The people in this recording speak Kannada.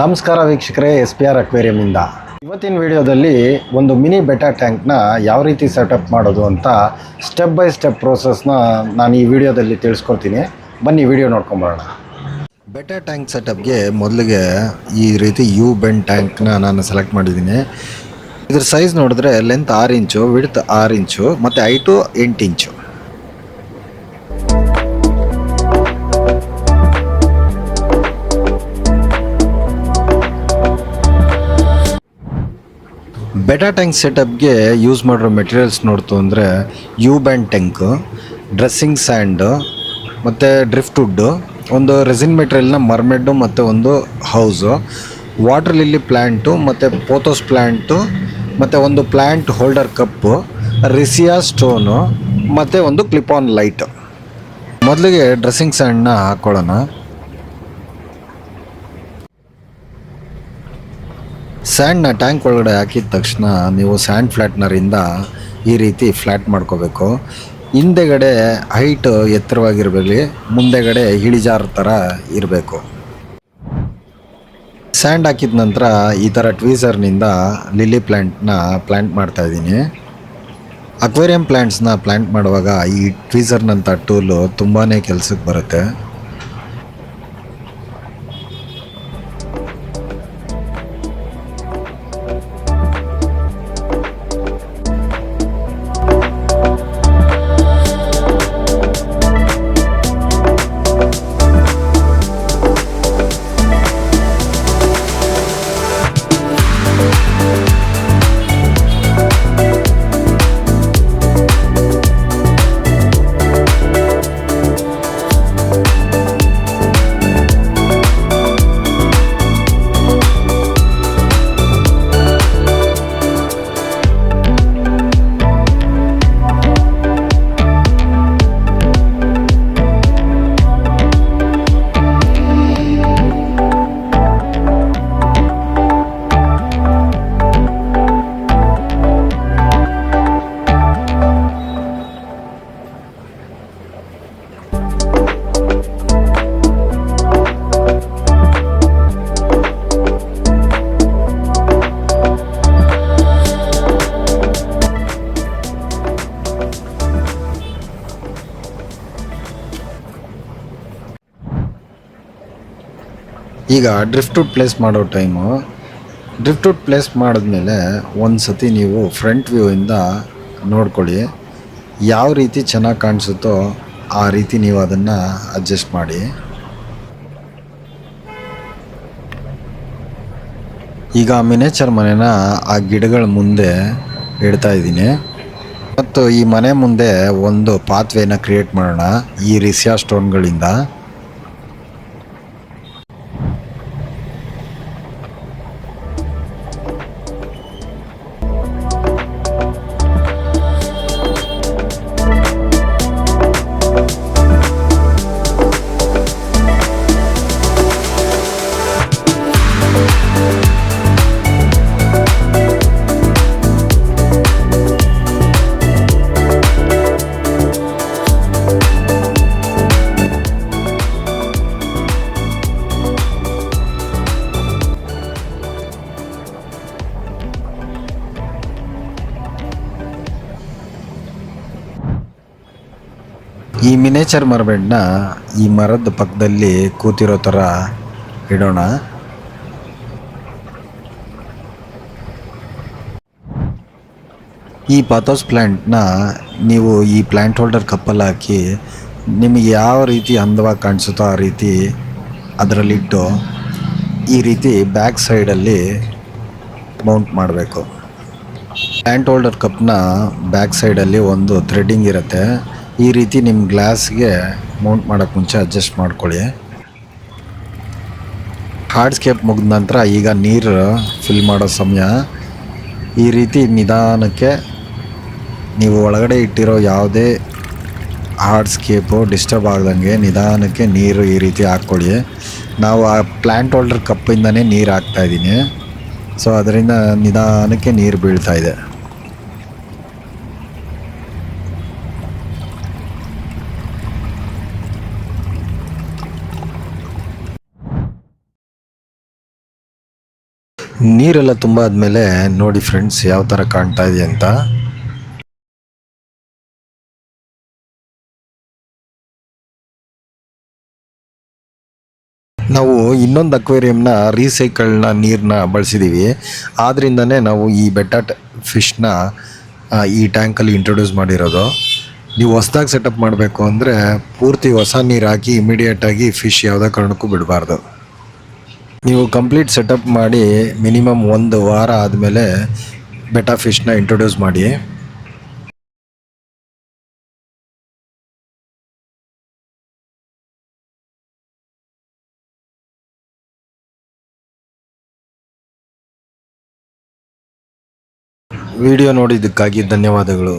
ನಮಸ್ಕಾರ ವೀಕ್ಷಕರೇ, SPR ಅಕ್ವೇರಿಯಮಿಂದ ಇವತ್ತಿನ ವಿಡಿಯೋದಲ್ಲಿ ಒಂದು ಮಿನಿ ಬೆಟಾ ಟ್ಯಾಂಕ್ನ ಯಾವ ರೀತಿ ಸೆಟಪ್ ಮಾಡೋದು ಅಂತ ಸ್ಟೆಪ್ ಬೈ ಸ್ಟೆಪ್ ಪ್ರೋಸೆಸ್ನ ನಾನು ಈ ವಿಡಿಯೋದಲ್ಲಿ ತಿಳಿಸ್ಕೊಡ್ತೀನಿ. ಬನ್ನಿ ವಿಡಿಯೋ ನೋಡ್ಕೊಂಬರೋಣ. ಬೆಟಾ ಟ್ಯಾಂಕ್ ಸೆಟಪ್ಗೆ ಮೊದಲಿಗೆ ಈ ರೀತಿ ಯು ಬೆಂಡ್ ಟ್ಯಾಂಕ್ನ ನಾನು ಸೆಲೆಕ್ಟ್ ಮಾಡಿದ್ದೀನಿ. ಇದ್ರ ಸೈಜ್ ನೋಡಿದ್ರೆ ಲೆಂತ್ 6 ಇಂಚು, ವಿಡ್ತ್ 6 ಇಂಚು ಮತ್ತು ಹೈಟು 8 ಇಂಚು. ಬೆಟಾ ಟ್ಯಾಂಕ್ ಸೆಟಪ್ಗೆ ಯೂಸ್ ಮಾಡಿರೋ ಮೆಟೀರಿಯಲ್ಸ್ ನೋಡ್ತು ಅಂದರೆ U band tank, dressing sand ಮತ್ತು ಡ್ರಿಫ್ಟ್ ವುಡ್ಡು, ಒಂದು ರೆಸಿನ್ ಮೆಟೀರಿಯಲ್ನ ಮರ್ಮೆಡ್ಡು ಮತ್ತು ಒಂದು ಹೌಸು, ವಾಟರ್ ಲಿಲ್ಲಿ ಪ್ಲ್ಯಾಂಟು ಮತ್ತು ಪೋಥೋಸ್ ಪ್ಲ್ಯಾಂಟು ಮತ್ತು ಒಂದು ಪ್ಲ್ಯಾಂಟ್ ಹೋಲ್ಡರ್ ಕಪ್ಪು, ರಿಸಿಯಾ ಸ್ಟೋನು ಮತ್ತು ಒಂದು ಕ್ಲಿಪ್ ಆನ್ ಲೈಟು. ಮೊದಲಿಗೆ ಡ್ರೆಸ್ಸಿಂಗ್ ಸ್ಯಾಂಡನ್ನ ಹಾಕ್ಕೊಳ್ಳೋಣ. ಸ್ಯಾಂಡ್ನ ಟ್ಯಾಂಕ್ ಒಳಗಡೆ ಹಾಕಿದ ತಕ್ಷಣ ನೀವು ಸ್ಯಾಂಡ್ ಫ್ಲ್ಯಾಟ್ನರಿಂದ ಈ ರೀತಿ ಫ್ಲ್ಯಾಟ್ ಮಾಡ್ಕೋಬೇಕು. ಹಿಂದೆಗಡೆ ಹೈಟ್ ಎತ್ತರವಾಗಿರಬೇಕು, ಮುಂದೆಗಡೆ ಇಳಿಜಾರು ಥರ ಇರಬೇಕು. ಸ್ಯಾಂಡ್ ಹಾಕಿದ ನಂತರ ಈ ಥರ ಟ್ವೀಸರ್ನಿಂದ ಲಿಲ್ಲಿ ಪ್ಲ್ಯಾಂಟ್ನ ಪ್ಲ್ಯಾಂಟ್ ಮಾಡ್ತಾಯಿದ್ದೀನಿ. ಅಕ್ವೇರಿಯಂ ಪ್ಲ್ಯಾಂಟ್ಸ್ನ ಪ್ಲ್ಯಾಂಟ್ ಮಾಡುವಾಗ ಈ ಟ್ವೀಸರ್ನಂಥ ಟೂಲು ತುಂಬಾ ಕೆಲಸಕ್ಕೆ ಬರುತ್ತೆ. ಈಗ ಡ್ರಿಫ್ಟ್ ಪ್ಲೇಸ್ ಮಾಡೋ ಟೈಮು, ಡ್ರಿಫ್ಟ್ ಪ್ಲೇಸ್ ಮಾಡಿದ್ಮೇಲೆ ಒಂದು ಸತಿ ನೀವು ಫ್ರಂಟ್ ವ್ಯೂಯಿಂದ ನೋಡ್ಕೊಳ್ಳಿ. ಯಾವ ರೀತಿ ಚೆನ್ನಾಗಿ ಕಾಣಿಸುತ್ತೋ ಆ ರೀತಿ ನೀವು ಅದನ್ನು ಅಡ್ಜಸ್ಟ್ ಮಾಡಿ. ಈಗ ಮಿನೇಚರ್ ಮನೆನ ಆ ಗಿಡಗಳ ಮುಂದೆ ಇಡ್ತಾ ಇದ್ದೀನಿ ಮತ್ತು ಈ ಮನೆ ಮುಂದೆ ಒಂದು ಪಾತ್ವೇನ ಕ್ರಿಯೇಟ್ ಮಾಡೋಣ ಈ ರಿಸಿಯಾ ಸ್ಟೋನ್ಗಳಿಂದ. ಈ ಮಿನೇಚರ್ ಮರಬೆಡ್ನ ಈ ಮರದ ಪಕ್ಕದಲ್ಲಿ ಕೂತಿರೋ ಥರ ಇಡೋಣ. ಈ ಪಾಥೋಸ್ ಪ್ಲ್ಯಾಂಟ್ನ ನೀವು ಈ ಪ್ಲ್ಯಾಂಟ್ ಹೋಲ್ಡರ್ ಕಪ್ಪಲ್ಲಿ ಹಾಕಿ ನಿಮಗೆ ಯಾವ ರೀತಿ ಅಂದವಾಗಿ ಕಾಣಿಸುತ್ತೋ ಆ ರೀತಿ ಅದರಲ್ಲಿಟ್ಟು ಈ ರೀತಿ ಬ್ಯಾಕ್ ಸೈಡಲ್ಲಿ ಮೌಂಟ್ ಮಾಡಬೇಕು. ಪ್ಲ್ಯಾಂಟ್ ಹೋಲ್ಡರ್ ಕಪ್ನ ಬ್ಯಾಕ್ ಸೈಡಲ್ಲಿ ಒಂದು ಥ್ರೆಡ್ಡಿಂಗ್ ಇರುತ್ತೆ. ಈ ರೀತಿ ನಿಮ್ಮ ಗ್ಲಾಸ್ಗೆ ಮೌಂಟ್ ಮಾಡೋಕ್ಕೆ ಮುಂಚೆ ಅಡ್ಜಸ್ಟ್ ಮಾಡ್ಕೊಳ್ಳಿ. ಹಾರ್ಡ್ಸ್ಕೇಪ್ ಮುಗಿದ ನಂತರ ಈಗ ನೀರು ಫಿಲ್ ಮಾಡೋ ಸಮಯ. ಈ ರೀತಿ ನಿಧಾನಕ್ಕೆ ನೀವು ಒಳಗಡೆ ಇಟ್ಟಿರೋ ಯಾವುದೇ ಹಾರ್ಡ್ಸ್ಕೇಪು ಡಿಸ್ಟರ್ಬ್ ಆಗ್ದಂಗೆ ನಿಧಾನಕ್ಕೆ ನೀರು ಈ ರೀತಿ ಹಾಕ್ಕೊಳ್ಳಿ. ನಾವು ಆ ಪ್ಲ್ಯಾಂಟ್ ಹೋಲ್ಡರ್ ಕಪ್ಪಿಂದನೇ ನೀರು ಹಾಕ್ತಾಯಿದ್ದೀನಿ, ಸೊ ಅದರಿಂದ ನಿಧಾನಕ್ಕೆ ನೀರು ಬೀಳ್ತಾ ಇದೆ. ನೀರೆಲ್ಲ ತುಂಬ ಆದಮೇಲೆ ನೋಡಿ ಫ್ರೆಂಡ್ಸ್ ಯಾವ ಥರ ಕಾಣ್ತಾ ಇದೆ ಅಂತ. ನಾವು ಇನ್ನೊಂದು ಅಕ್ವೇರಿಯಂನ ರೀಸೈಕಲ್ನ ನೀರನ್ನ ಬಳಸಿದ್ದೀವಿ. ಆದ್ದರಿಂದನೇ ನಾವು ಈ ಫಿಶ್ನ ಈ ಟ್ಯಾಂಕಲ್ಲಿ ಇಂಟ್ರೊಡ್ಯೂಸ್ ಮಾಡಿರೋದು. ನೀವು ಹೊಸ್ದಾಗಿ ಸೆಟಪ್ ಮಾಡಬೇಕು ಅಂದರೆ ಪೂರ್ತಿ ಹೊಸ ನೀರು ಹಾಕಿ ಇಮಿಡಿಯೇಟಾಗಿ ಫಿಶ್ ಯಾವುದೇ ಕಾರಣಕ್ಕೂ ಬಿಡಬಾರ್ದು. ನೀವು ಕಂಪ್ಲೀಟ್ ಸೆಟಪ್ ಮಾಡಿ ಮಿನಿಮಮ್ 1 ವಾರ ಆದಮೇಲೆ ಫಿಶ್ನ ಇಂಟ್ರೊಡ್ಯೂಸ್ ಮಾಡಿ. ವಿಡಿಯೋ ನೋಡಿದ್ದಕ್ಕಾಗಿ ಧನ್ಯವಾದಗಳು.